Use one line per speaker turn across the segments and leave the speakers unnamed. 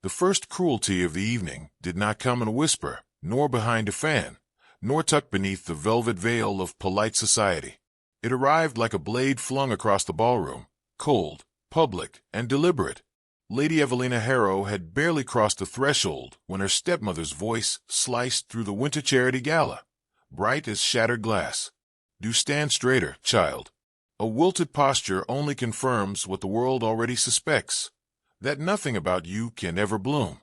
The first cruelty of the evening did not come in a whisper, nor behind a fan, nor tucked beneath the velvet veil of polite society. It arrived like a blade flung across the ballroom, cold, public, and deliberate. Lady Evelina Harrow had barely crossed the threshold when her stepmother's voice sliced through the winter charity gala, bright as shattered glass. "Do stand straighter, child. A wilted posture only confirms what the world already suspects, that nothing about you can ever bloom."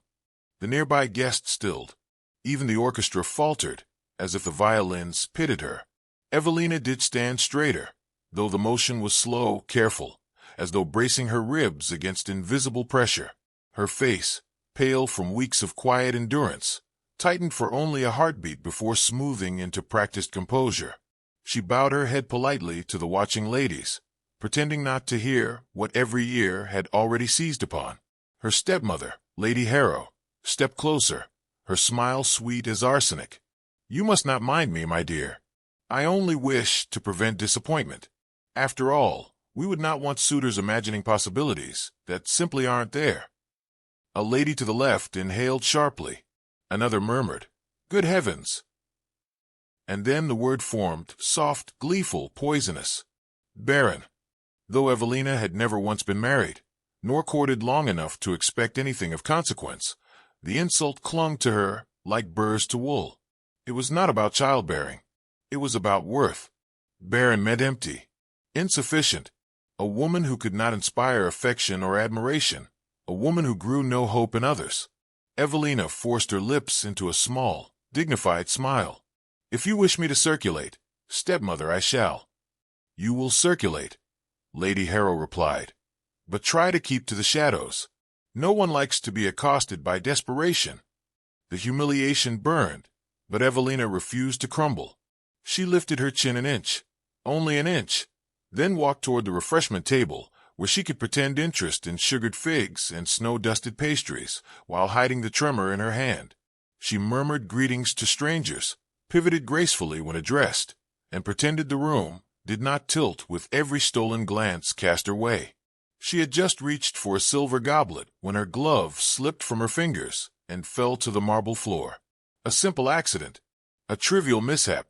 The nearby guests stilled. Even the orchestra faltered, as if the violins pitied her. Evelina did stand straighter, though the motion was slow, careful, as though bracing her ribs against invisible pressure. Her face, pale from weeks of quiet endurance, tightened for only a heartbeat before smoothing into practiced composure. She bowed her head politely to the watching ladies, pretending not to hear what every ear had already seized upon. Her stepmother, Lady Harrow, stepped closer, her smile sweet as arsenic. "You must not mind me, my dear. I only wish to prevent disappointment. After all, we would not want suitors imagining possibilities that simply aren't there." A lady to the left inhaled sharply. Another murmured, "Good heavens!" And then the word formed, soft, gleeful, poisonous. "Baron." Though Evelina had never once been married, nor courted long enough to expect anything of consequence, the insult clung to her like burrs to wool. It was not about childbearing. It was about worth. Baron meant empty, insufficient, a woman who could not inspire affection or admiration, a woman who grew no hope in others. Evelina forced her lips into a small, dignified smile. "If you wish me to circulate, stepmother, I shall." "You will circulate," Lady Harrow replied, "but try to keep to the shadows. No one likes to be accosted by desperation." The humiliation burned, but Evelina refused to crumble. She lifted her chin an inch, only an inch, then walked toward the refreshment table, where she could pretend interest in sugared figs and snow-dusted pastries, while hiding the tremor in her hand. She murmured greetings to strangers, pivoted gracefully when addressed, and pretended the room did not tilt with every stolen glance cast her way. She had just reached for a silver goblet when her glove slipped from her fingers and fell to the marble floor. A simple accident, a trivial mishap,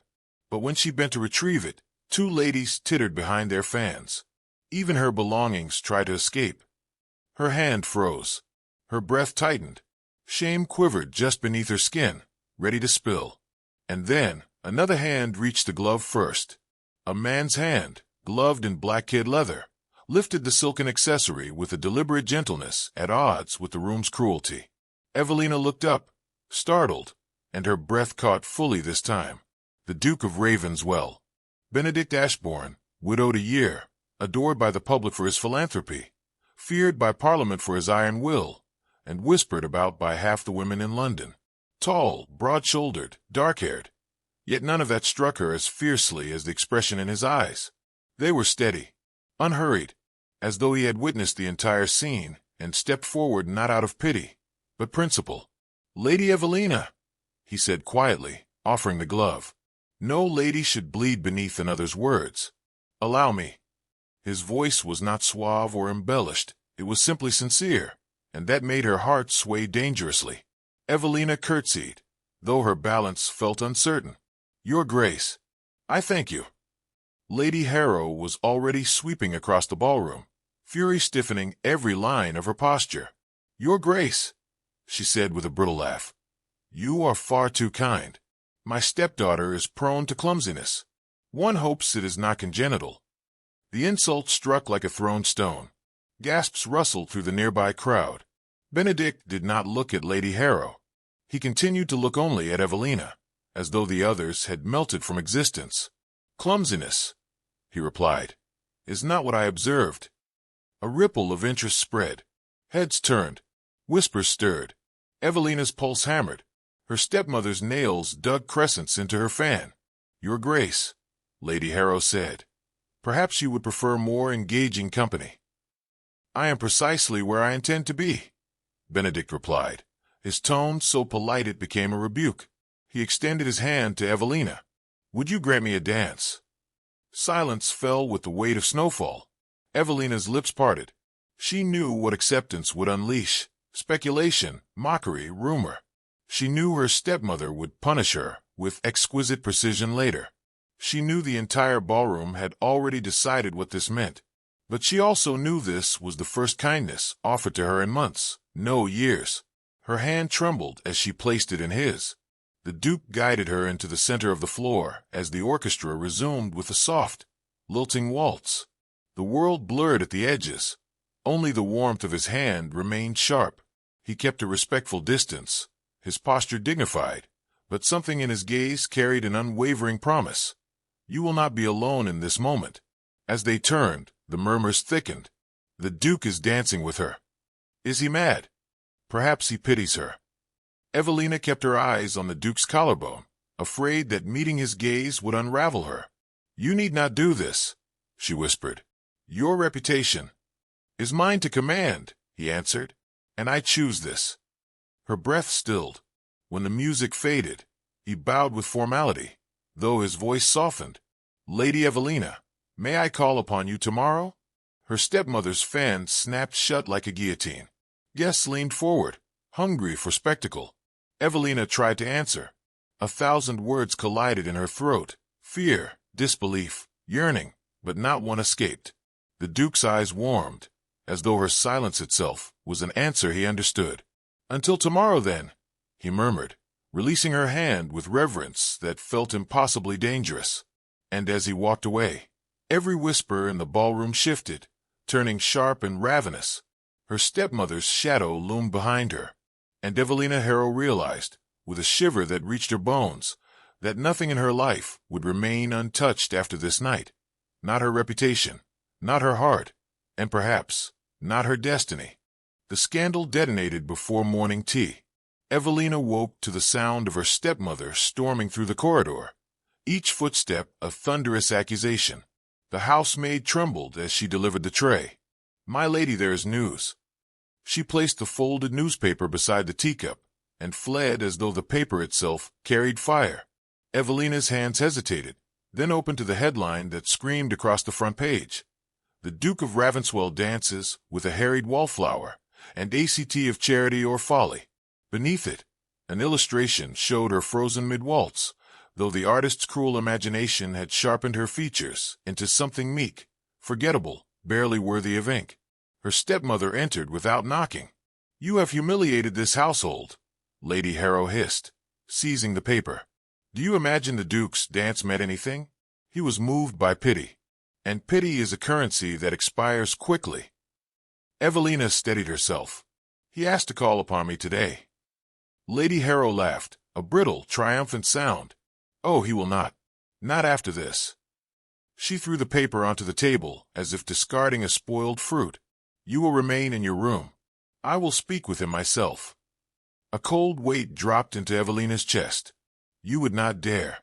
but when she bent to retrieve it, two ladies tittered behind their fans. Even her belongings tried to escape. Her hand froze. Her breath tightened. Shame quivered just beneath her skin, ready to spill. And then another hand reached the glove first. A man's hand, gloved in black kid leather, lifted the silken accessory with a deliberate gentleness at odds with the room's cruelty. Evelina looked up, startled, and her breath caught fully this time. The Duke of Ravenswell, Benedict Ashbourne, widowed a year, adored by the public for his philanthropy, feared by Parliament for his iron will, and whispered about by half the women in London. Tall, broad-shouldered, dark-haired, yet none of that struck her as fiercely as the expression in his eyes. They were steady, unhurried, as though he had witnessed the entire scene and stepped forward not out of pity, but principle. "Lady Evelina," he said quietly, offering the glove. No lady should bleed beneath another's words. "Allow me." His voice was not suave or embellished. It was simply sincere, and that made her heart sway dangerously. Evelina curtsied, though her balance felt uncertain. "Your Grace." "I thank you." Lady Harrow was already sweeping across the ballroom, fury stiffening every line of her posture. "Your Grace," she said with a brittle laugh. "You are far too kind. My stepdaughter is prone to clumsiness. One hopes it is not congenital." The insult struck like a thrown stone. Gasps rustled through the nearby crowd. Benedict did not look at Lady Harrow. He continued to look only at Evelina, as though the others had melted from existence. "Clumsiness," he replied, "is not what I observed." A ripple of interest spread. Heads turned. Whispers stirred. Evelina's pulse hammered. Her stepmother's nails dug crescents into her fan. "Your Grace," Lady Harrow said, "perhaps you would prefer more engaging company." "I am precisely where I intend to be," Benedict replied, his tone so polite it became a rebuke. He extended his hand to Evelina. "Would you grant me a dance?" Silence fell with the weight of snowfall. Evelina's lips parted. She knew what acceptance would unleash, Speculation, mockery, rumor. She knew her stepmother would punish her with exquisite precision later. She knew the entire ballroom had already decided what this meant. But she also knew this was the first kindness offered to her in months, no years. Her hand trembled as she placed it in his. The Duke guided her into the center of the floor as the orchestra resumed with a soft, lilting waltz. The world blurred at the edges. Only the warmth of his hand remained sharp. He kept a respectful distance, his posture dignified, but something in his gaze carried an unwavering promise. You will not be alone in this moment. As they turned, the murmurs thickened. The Duke is dancing with her. Is he mad? Perhaps he pities her. Evelina kept her eyes on the Duke's collarbone, afraid that meeting his gaze would unravel her. You need not do this, she whispered. Your reputation is mine to command, he answered, and I choose this. Her breath stilled. When the music faded, he bowed with formality, though his voice softened. Lady Evelina, may I call upon you tomorrow? Her stepmother's fan snapped shut like a guillotine. Guests leaned forward, hungry for spectacle. Evelina tried to answer. 1,000 words collided in her throat. Fear, disbelief, yearning, but not one escaped. The Duke's eyes warmed, as though her silence itself was an answer he understood. Until tomorrow, then, he murmured, releasing her hand with reverence that felt impossibly dangerous. And as he walked away, every whisper in the ballroom shifted, turning sharp and ravenous. Her stepmother's shadow loomed behind her, and Evelina Harrow realized, with a shiver that reached her bones, that nothing in her life would remain untouched after this night. Not her reputation, not her heart, and perhaps not her destiny. The scandal detonated before morning tea. Evelina woke to the sound of her stepmother storming through the corridor, each footstep a thunderous accusation. The housemaid trembled as she delivered the tray. My lady, there is news. She placed the folded newspaper beside the teacup and fled as though the paper itself carried fire. Evelina's hands hesitated, then opened to the headline that screamed across the front page. The Duke of Ravenswell dances with a harried wallflower, and ACT of charity or folly. Beneath it, an illustration showed her frozen mid-waltz, though the artist's cruel imagination had sharpened her features into something meek, forgettable, barely worthy of ink. Her stepmother entered without knocking. You have humiliated this household, Lady Harrow hissed, seizing the paper. Do you imagine the Duke's dance meant anything? He was moved by pity, and pity is a currency that expires quickly. Evelina steadied herself. He asked to call upon me today. Lady Harrow laughed, a brittle, triumphant sound. Oh, he will not. Not after this. She threw the paper onto the table as if discarding a spoiled fruit. You will remain in your room. I will speak with him myself. A cold weight dropped into Evelina's chest. You would not dare.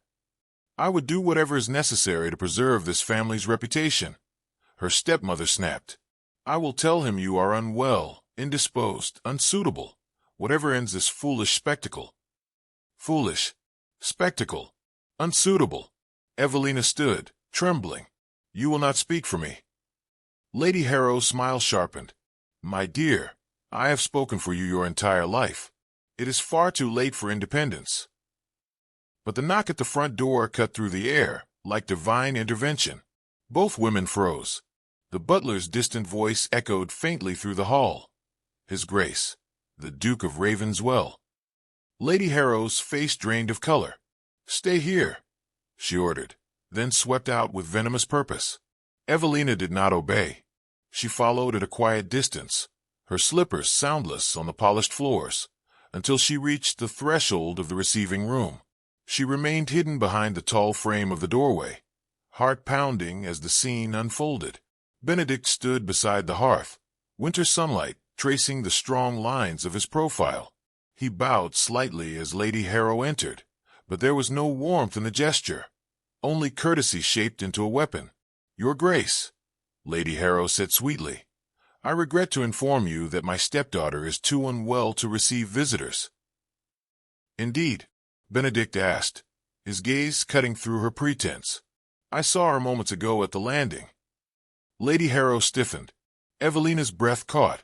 I would do whatever is necessary to preserve this family's reputation. Her stepmother snapped. I will tell him you are unwell, indisposed, unsuitable, whatever ends this foolish spectacle. Foolish. Spectacle. Unsuitable. Evelina stood, trembling. You will not speak for me. Lady Harrow's smile sharpened. My dear, I have spoken for you your entire life. It is far too late for independence. But the knock at the front door cut through the air, like divine intervention. Both women froze. The butler's distant voice echoed faintly through the hall. His Grace, the Duke of Ravenswell. Lady Harrow's face drained of color. Stay here, she ordered, then swept out with venomous purpose. Evelina did not obey. She followed at a quiet distance, her slippers soundless on the polished floors, until she reached the threshold of the receiving room. She remained hidden behind the tall frame of the doorway, heart pounding as the scene unfolded. Benedict stood beside the hearth, winter sunlight tracing the strong lines of his profile. He bowed slightly as Lady Harrow entered, but there was no warmth in the gesture, only courtesy shaped into a weapon. Your Grace, Lady Harrow said sweetly, I regret to inform you that my stepdaughter is too unwell to receive visitors. Indeed? Benedict asked, his gaze cutting through her pretense. I saw her moments ago at the landing. Lady Harrow stiffened. Evelina's breath caught.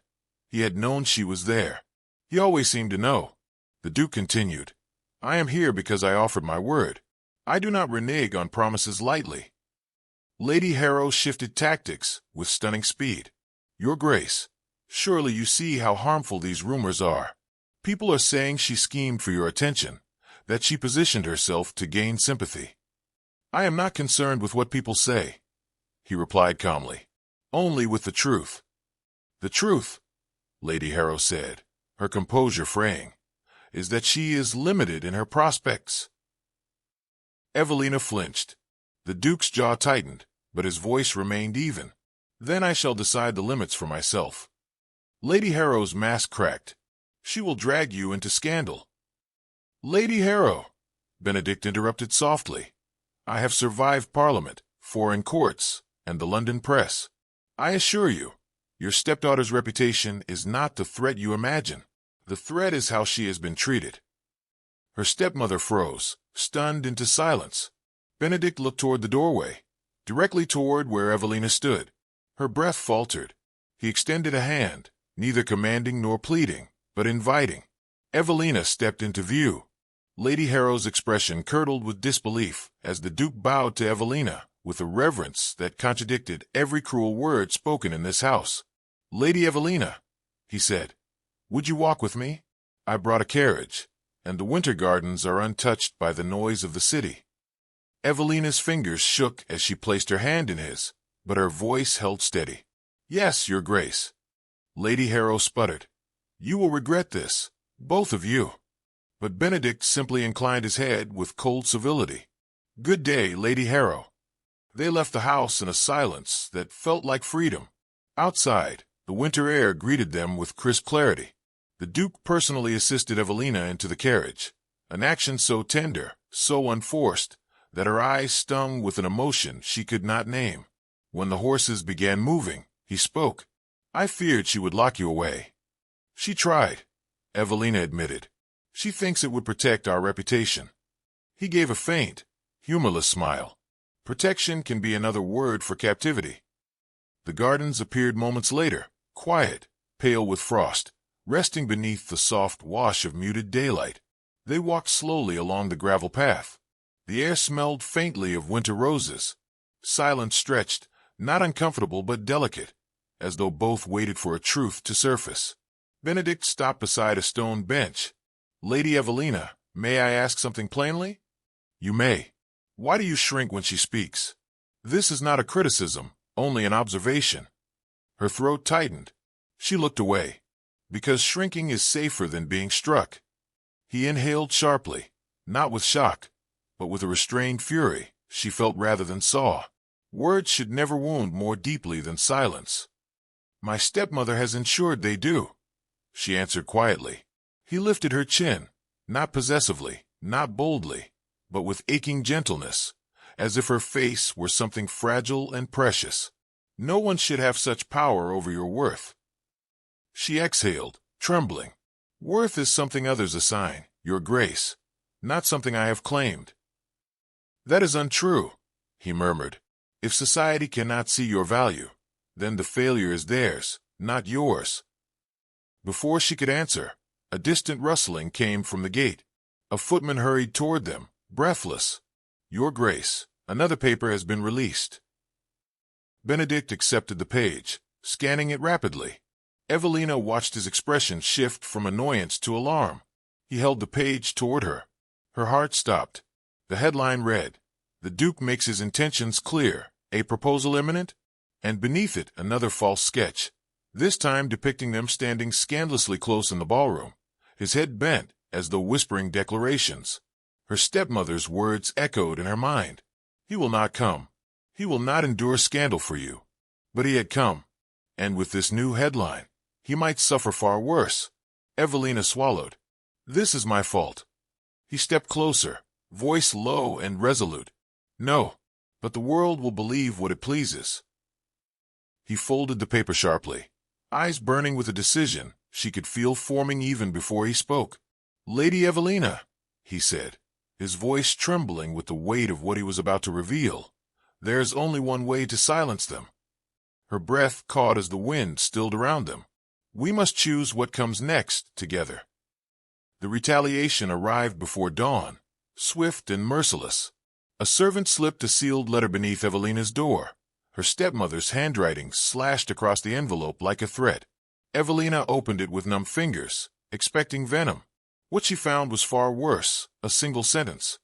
He had known she was there. He always seemed to know. The Duke continued, I am here because I offered my word. I do not renege on promises lightly. Lady Harrow shifted tactics with stunning speed. Your Grace, surely you see how harmful these rumors are. People are saying she schemed for your attention, that she positioned herself to gain sympathy. I am not concerned with what people say, he replied calmly. Only with the truth. The truth, Lady Harrow said, her composure fraying, is that she is limited in her prospects. Evelina flinched. The Duke's jaw tightened, but his voice remained even. Then I shall decide the limits for myself. Lady Harrow's mask cracked. She will drag you into scandal. Lady Harrow, Benedict interrupted softly. I have survived Parliament, foreign courts, and the London press. I assure you, your stepdaughter's reputation is not the threat you imagine. The threat is how she has been treated. Her stepmother froze, stunned into silence. Benedict looked toward the doorway, directly toward where Evelina stood. Her breath faltered. He extended a hand, neither commanding nor pleading, but inviting. Evelina stepped into view. Lady Harrow's expression curdled with disbelief as the Duke bowed to Evelina with a reverence that contradicted every cruel word spoken in this house. Lady Evelina, he said, would you walk with me? I brought a carriage, and the winter gardens are untouched by the noise of the city. Evelina's fingers shook as she placed her hand in his, but her voice held steady. Yes, Your Grace. Lady Harrow sputtered. You will regret this, both of you. But Benedict simply inclined his head with cold civility. Good day, Lady Harrow. They left the house in a silence that felt like freedom. Outside, the winter air greeted them with crisp clarity. The Duke personally assisted Evelina into the carriage, an action so tender, so unforced, that her eyes stung with an emotion she could not name. When the horses began moving, he spoke. I feared she would lock you away. She tried, Evelina admitted. She thinks it would protect our reputation. He gave a faint, humorless smile. Protection can be another word for captivity. The gardens appeared moments later, quiet, pale with frost, resting beneath the soft wash of muted daylight. They walked slowly along the gravel path. The air smelled faintly of winter roses. Silence stretched, not uncomfortable but delicate, as though both waited for a truth to surface. Benedict stopped beside a stone bench. Lady Evelina, may I ask something plainly? You may. Why do you shrink when she speaks? This is not a criticism, only an observation. Her throat tightened. She looked away. Because shrinking is safer than being struck. He inhaled sharply, not with shock, but with a restrained fury she felt rather than saw. Words should never wound more deeply than silence. My stepmother has ensured they do, she answered quietly. He lifted her chin, not possessively, not boldly, but with aching gentleness, as if her face were something fragile and precious. No one should have such power over your worth. She exhaled, trembling. Worth is something others assign, Your Grace, not something I have claimed. That is untrue, he murmured. If society cannot see your value, then the failure is theirs, not yours. Before she could answer, a distant rustling came from the gate. A footman hurried toward them, breathless. Your Grace, another paper has been released. Benedict accepted the page, scanning it rapidly. Evelina watched his expression shift from annoyance to alarm. He held the page toward her. Her heart stopped. The headline read, The Duke makes his intentions clear, a proposal imminent? And beneath it another false sketch, this time depicting them standing scandalously close in the ballroom, his head bent as though whispering declarations. Her stepmother's words echoed in her mind. He will not come. He will not endure scandal for you. But he had come. And with this new headline, he might suffer far worse. Evelina swallowed. This is my fault. He stepped closer, voice low and resolute. No, but the world will believe what it pleases. He folded the paper sharply, eyes burning with a decision she could feel forming even before he spoke. Lady Evelina, he said, his voice trembling with the weight of what he was about to reveal. There is only one way to silence them. Her breath caught as the wind stilled around them. We must choose what comes next together. The retaliation arrived before dawn, swift and merciless. A servant slipped a sealed letter beneath Evelina's door. Her stepmother's handwriting slashed across the envelope like a threat. Evelina opened it with numb fingers, expecting venom. What she found was far worse, a single sentence.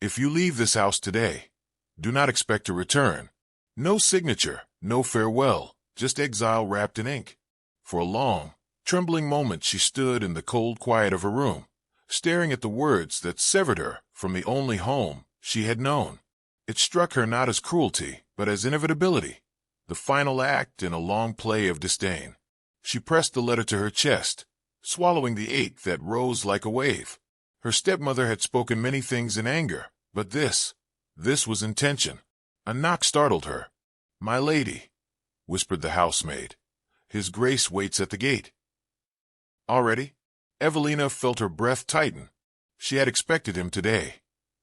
If you leave this house today, do not expect to return. No signature, no farewell, just exile wrapped in ink. For a long, trembling moment she stood in the cold quiet of her room, staring at the words that severed her from the only home she had known. It struck her not as cruelty, but as inevitability, the final act in a long play of disdain. She pressed the letter to her chest, swallowing the ache that rose like a wave. Her stepmother had spoken many things in anger, but this was intention. A knock startled her. "My lady," whispered the housemaid. "His Grace waits at the gate." Already? Evelina felt her breath tighten. She had expected him today,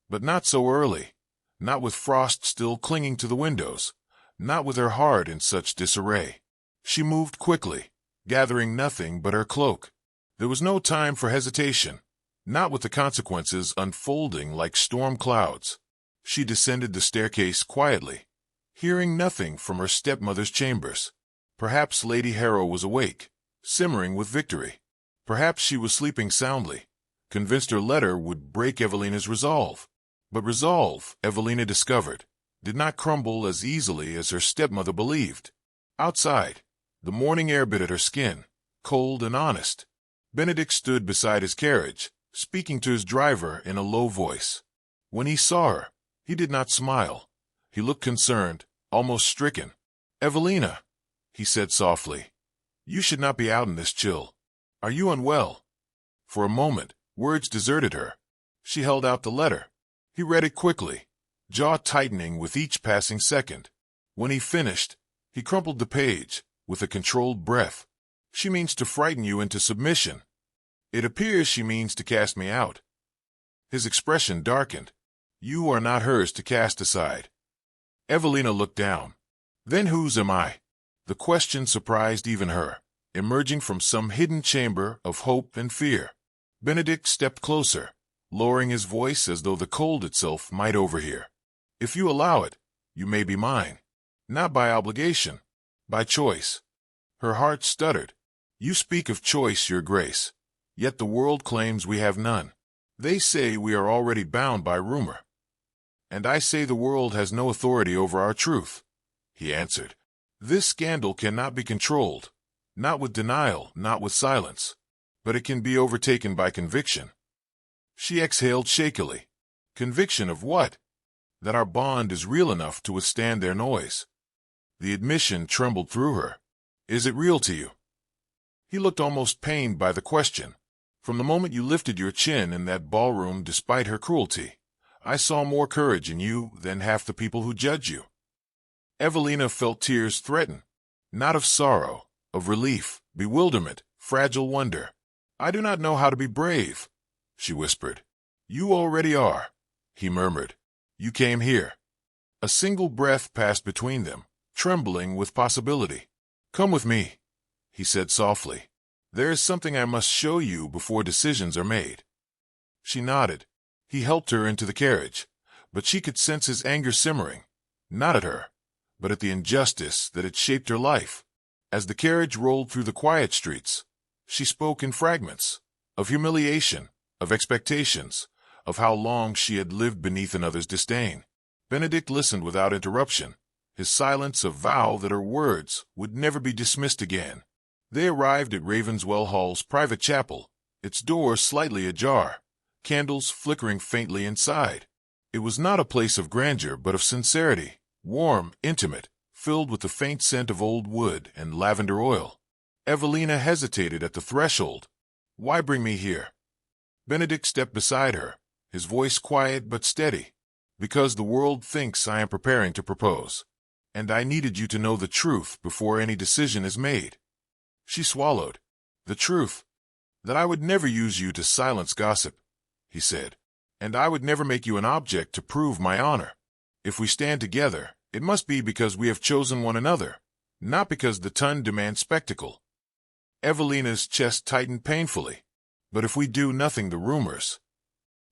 but not so early, not with frost still clinging to the windows, not with her heart in such disarray. She moved quickly, gathering nothing but her cloak. There was no time for hesitation, not with the consequences unfolding like storm clouds. She descended the staircase quietly, hearing nothing from her stepmother's chambers. Perhaps Lady Harrow was awake, simmering with victory. Perhaps she was sleeping soundly, convinced her letter would break Evelina's resolve. But resolve, Evelina discovered, did not crumble as easily as her stepmother believed. Outside, the morning air bit at her skin, cold and honest. Benedict stood beside his carriage, speaking to his driver in a low voice. When he saw her, he did not smile. He looked concerned, almost stricken. "Evelina," he said softly, "you should not be out in this chill. Are you unwell?" For a moment, words deserted her. She held out the letter. He read it quickly, jaw tightening with each passing second. When he finished, he crumpled the page, with a controlled breath. "She means to frighten you into submission. It appears she means to cast me out." His expression darkened. "You are not hers to cast aside." Evelina looked down. "Then whose am I?" The question surprised even her, emerging from some hidden chamber of hope and fear. Benedict stepped closer, lowering his voice as though the cold itself might overhear. "If you allow it, you may be mine. Not by obligation, by choice." Her heart stuttered. "You speak of choice, your grace, yet the world claims we have none. They say we are already bound by rumor." "And I say the world has no authority over our truth," he answered. "This scandal cannot be controlled, not with denial, not with silence, but it can be overtaken by conviction." She exhaled shakily. "Conviction of what?" "That our bond is real enough to withstand their noise." The admission trembled through her. "Is it real to you?" He looked almost pained by the question. "From the moment you lifted your chin in that ballroom despite her cruelty, I saw more courage in you than half the people who judge you." Evelina felt tears threaten, not of sorrow, of relief, bewilderment, fragile wonder. "I do not know how to be brave," she whispered. "You already are," he murmured. "You came here." A single breath passed between them, trembling with possibility. "Come with me," he said softly. "There is something I must show you before decisions are made." She nodded. He helped her into the carriage, but she could sense his anger simmering, not at her, but at the injustice that had shaped her life. As the carriage rolled through the quiet streets, she spoke in fragments, of humiliation, of expectations, of how long she had lived beneath another's disdain. Benedict listened without interruption, his silence a vow that her words would never be dismissed again. They arrived at Ravenswell Hall's private chapel, its door slightly ajar, candles flickering faintly inside. It was not a place of grandeur but of sincerity, warm, intimate, filled with the faint scent of old wood and lavender oil. Evelina hesitated at the threshold. "Why bring me here?" Benedict stepped beside her, his voice quiet but steady. "Because the world thinks I am preparing to propose, and I needed you to know the truth before any decision is made." She swallowed. "The truth? That I would never use you to silence gossip," he said, "and I would never make you an object to prove my honor. If we stand together, it must be because we have chosen one another, not because the ton demands spectacle." Evelina's chest tightened painfully. But if we do nothing, the rumors...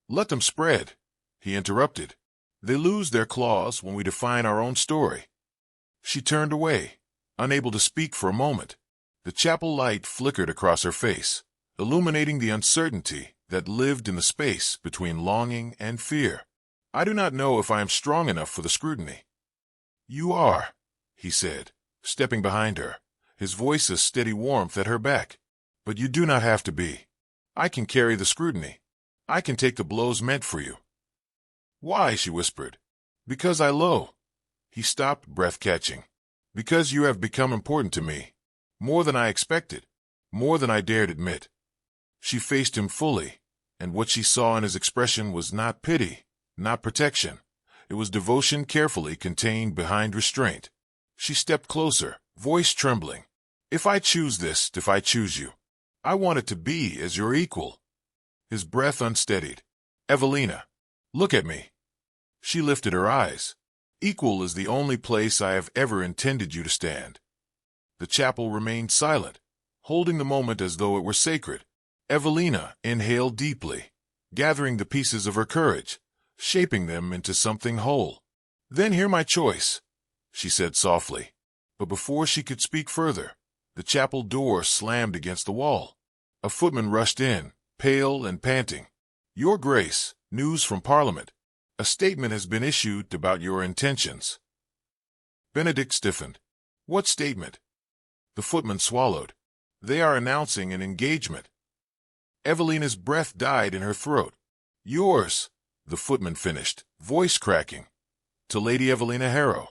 Let them spread, he interrupted. They lose their claws when we define our own story. She turned away, unable to speak for a moment. The chapel light flickered across her face, illuminating the uncertainty that lived in the space between longing and fear. I do not know if I am strong enough for the scrutiny. You are, he said, stepping behind her, his voice a steady warmth at her back. But you do not have to be. I can carry the scrutiny. I can take the blows meant for you. Why? She whispered. Because I lo. He stopped, breath catching. Because you have become important to me. More than I expected. More than I dared admit. She faced him fully, and what she saw in his expression was not pity, not protection. It was devotion carefully contained behind restraint. She stepped closer, voice trembling. If I choose this, if I choose you, I want it to be as your equal. His breath unsteadied. Evelina, look at me. She lifted her eyes. Equal is the only place I have ever intended you to stand. The chapel remained silent, holding the moment as though it were sacred. Evelina inhaled deeply, gathering the pieces of her courage, shaping them into something whole. Then hear my choice, she said softly. But before she could speak further, the chapel door slammed against the wall. A footman rushed in, pale and panting. Your Grace, news from Parliament. A statement has been issued about your intentions. Benedict stiffened. What statement? The footman swallowed. They are announcing an engagement. Evelina's breath died in her throat. Yours, the footman finished, voice cracking. To Lady Evelina Harrow.